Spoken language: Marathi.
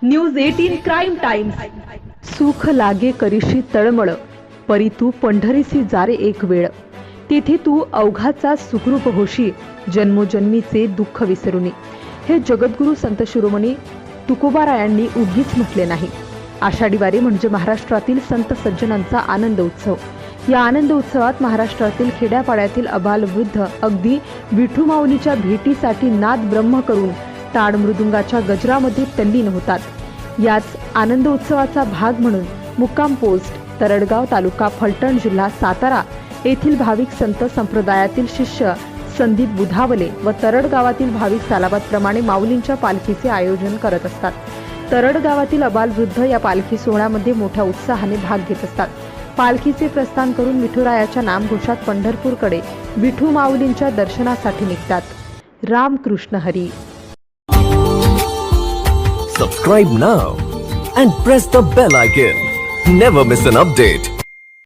News 18 crime times. सुख लागे करीशी तळमळ, परी तू पंढरीसी जारे एक वेळ, तेथे तू अवघाचा सुखरूप होशी, जन्मोजन्मीचे दुःख विसरुनी। हे जगद्गुरु संत शिरोमणी तुकोबारायांनी उगीच म्हटले नाही। आषाढी वारी म्हणजे महाराष्ट्रातील संत सज्जनांचा आनंद उत्सव। या आनंद उत्सवात महाराष्ट्रातील खेड्यापाड्यातील अबालवृद्ध अगदी विठू माऊलीच्या भेटीसाठी नाद ब्रह्म करून टाळ मृदुंगाच्या गजरामध्ये तल्लीन होतात। याच आनंद उत्सवाचा भाग म्हणून मुक्काम पोस्ट तरडगाव, तालुका फलटण, जिल्हा सातारा येथील भाविक संत संप्रदायातील शिष्य संदीप बुधावले व तरड गावातील भाविक सालाबादप्रमाणे माऊलींच्या पालखीचे आयोजन करत असतात। तरड गावातील अबालवृद्ध या पालखी सोहळ्यामध्ये मोठ्या उत्साहाने भाग घेत असतात। पालखीचे प्रस्थान करून विठुरायाच्या नामघोषात पंढरपूरकडे विठू माऊलींच्या दर्शनासाठी निघतात। Ramakrishna Hari. Subscribe now and press the bell icon. Never miss an update.